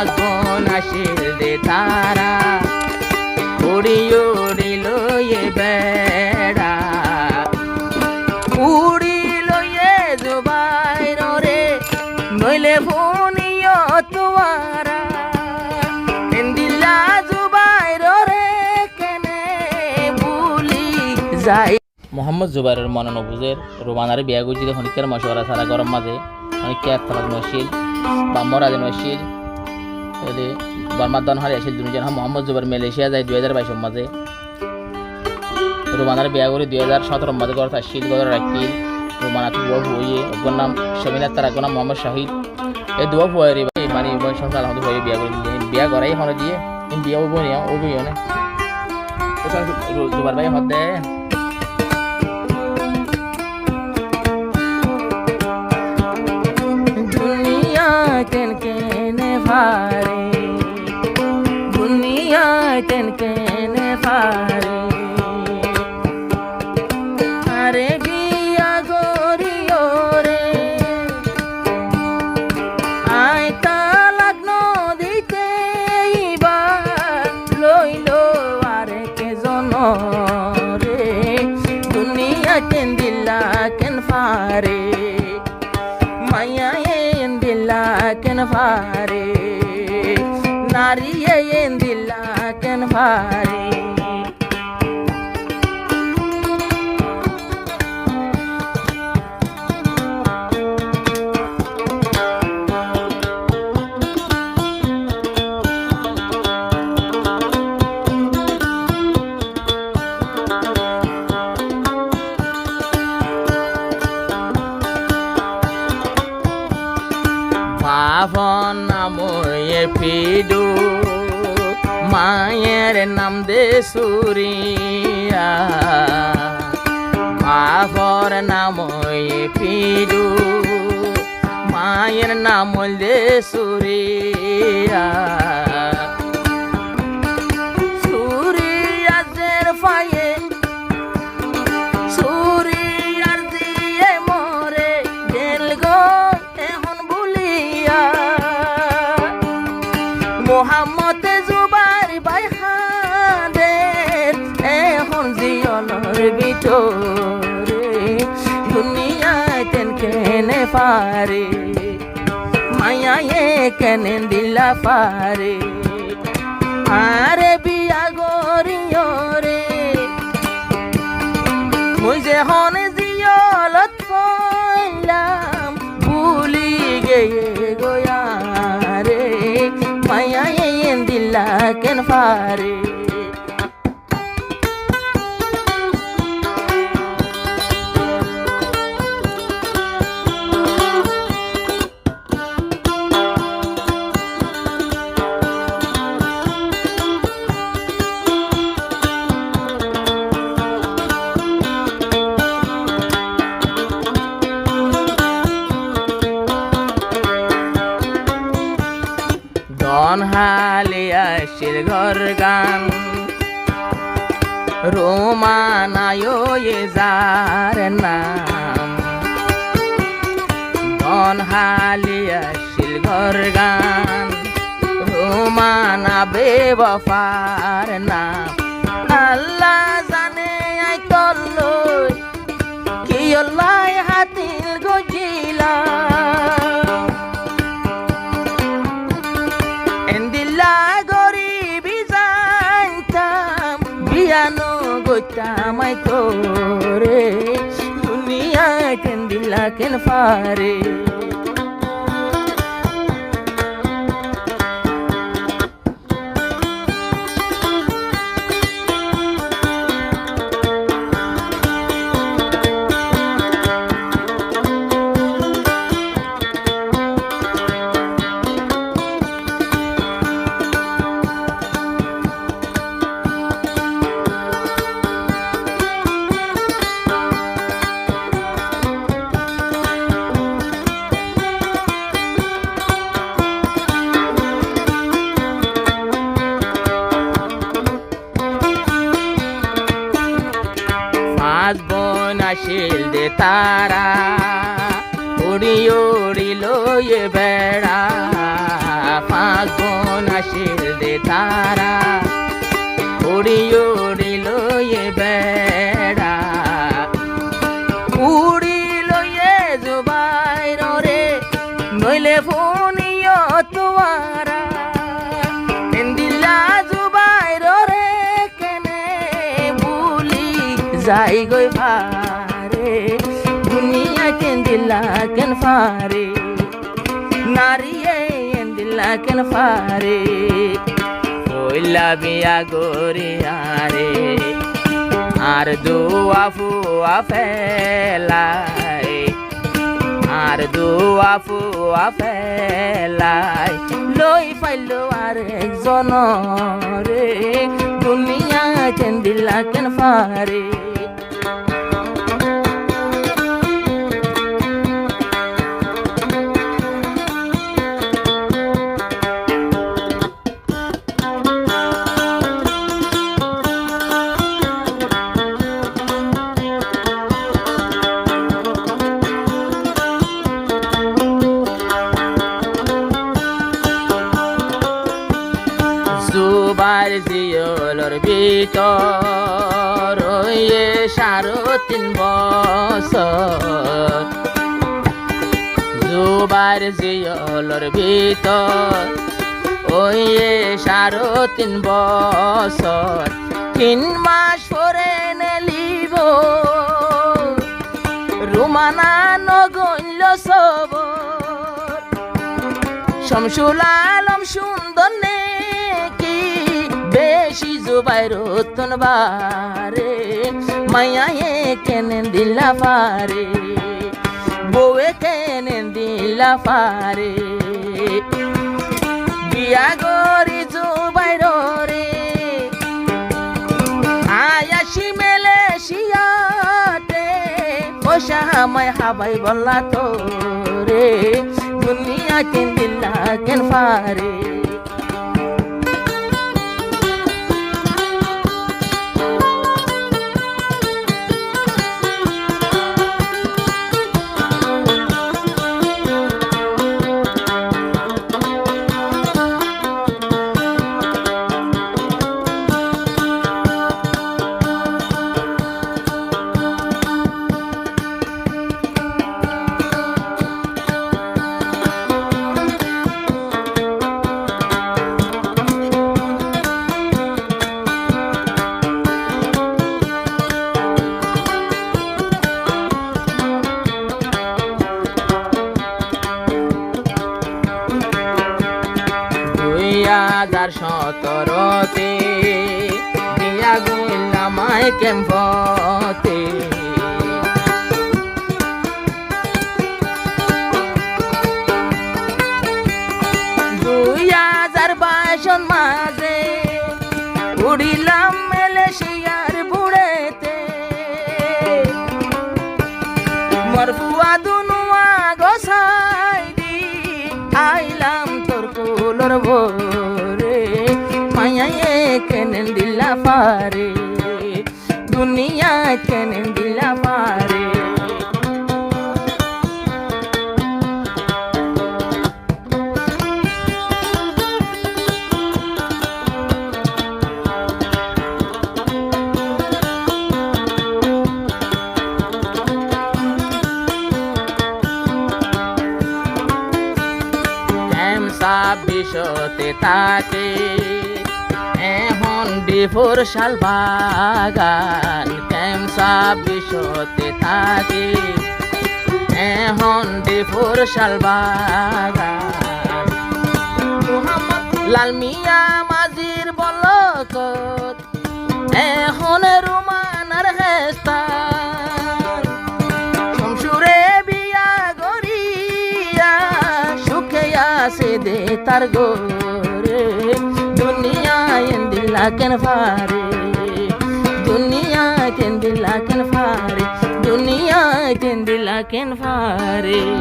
পাঁচ বোন আসিল দে তারা উড়ি উড়ি লয়ে বেড়া উড়ি লয়ে জুবাইর রে নইলে ফোনিও তোয়ারা এন্দিলা জুবাইর রে কেনে ভুলি যাই মোহাম্মদ জুবাইরের মনে নবুজের রোমানারে বিয়া গুজিতে হনিকের মশওয়ারা সারা গরম মাঝে হনিকে আত্মাবাদ নশিল বাম্মরাজে নশিল এলে বর্মার দনহারে আসিল দুজন মোহাম্মদ জুবাইর মালয়েশিয়া যায় 2022 মাঝে রোমানারে বিয়া করে 2017 মাঝে গড় আসিল গড় রাখিল রোমানা তুয়া হয়ে ওর নাম শমিনার তার নাম মোহাম্মদ শাহিদ এই দুয়া হয়ে রে মানে সংসার আমাদের হয়ে বিয়া করে বিয়া করাই হনে দিয়ে বিয়া হবো না ও বিয়ে না জুবাইর ভাই হদ দে কেন কেনে ভারে দুনিয়া কেন কেনে ভারে আরে বিয়া গরিও রে আইতা লগ্ন দিতে ইবার লইলো আরে কে জন রে দুনিয়া কেন দিলা কেন ফারে মায়া কেন ভারে নারী দিলা কেন ভারে বাভন নাময়ে পিডু মায়ের নাম দে সুরিয়া বাভর নাময়ে পিডু মায়ের নাম দে সুরিয়া সুরিয়াজের ফায়ে সুরিয়ার দিয়ে মরে গেল গো মোহাম্মদ জুবাইর ভাই খাদের এখন জিয়নের ভিতরে দুনিয়ায় কেন কেনে পারে মায়ায়ে কেনে দিলা পারে আরে বিয়া গরিও রে মুই যে হন জিয়লত ফইলাম ভুলি গেয়ে গোয়া রে মায়া দিলা কেন ফারে হালে আসির ঘর গান রোমানায় যার নাম ধন হালে আসিল ঘর গান রোমানা বেবফার নাম আল্লাহ জানে আই তল্লই কি আল্লাহ হাতিল গজিলা গোটামাই তোরে দুনিয়া কেন দিলা কেন ফারে আসিল দে তারা উড়ি উড়ি লয়ে বেড়া পাঁচ আসিল দে তারা উড়ি উড়ি লয়ে বেড়া উড়ি লয়ে জুবাইর রে নইলে ফোনিও তোয়ারা এন্দিলা জুবাইর রে কেনে ভুলি যাই গই পারে দুনিয়া কেন্দিলা কেন ফারে নারিয়ে এন্দিলা কেন ফারে কইলা বিয়া গরি আরে আর দুয়া ফুয়া ফেলাই আর দুয়া ফুয়া ফেলাই লই পাইলো আর একজন রে দুনিয়া কেন্দিলা কেন ফারে জুবাইর জিয়লর ভিতর ওয়ে 3.5 বছর জুবাইর জিয়লর ভিতর ওয়ে 3.5 বছর 3 মাস পরে নেলিব রুমানা নগইল সবর শামসুল আলম সুন্দর নে বেশি জুবাইর রতন বারে মায়ায়ে কেনে দিলা পারে বউয়ে কেনে দিলা পারে বিয়া গরি জুবাইর রে আয়াসি মালয়েশিয়াতে পয়সা আমায় হাবাই বললা তো রে দুনিয়া কেন দিলা কেন পারে হাজার 17তে বিয়া গইলা মাই ক্যাম্পতে 2022 মাঝে উড়িলাম মালয়েশিয়ার বুড়েতে মরফুয়া দুনুয়া গোসাই দি আইলাম তোর কুলর ভোরে মায়ায়ে কেনে দিলা পারে দুনিয়া কেনে দিলা পারে ছাব্বিশতে থাকে এখন ডিফোর শাল বাগান ক্যাম 26তে থাকে এখন ডিফোর শাল বাগান লাল মিয়া মাঝির বলকত এখন রুমানার হেস্তান শমসুরে বিয়া গরিয়া সুখে আছে দে তার গোরে দুনিয়া দিলা কেন ফারে দুনিয়া দিলা কেন ফারে দুনিয়া দিলা কেন ফারে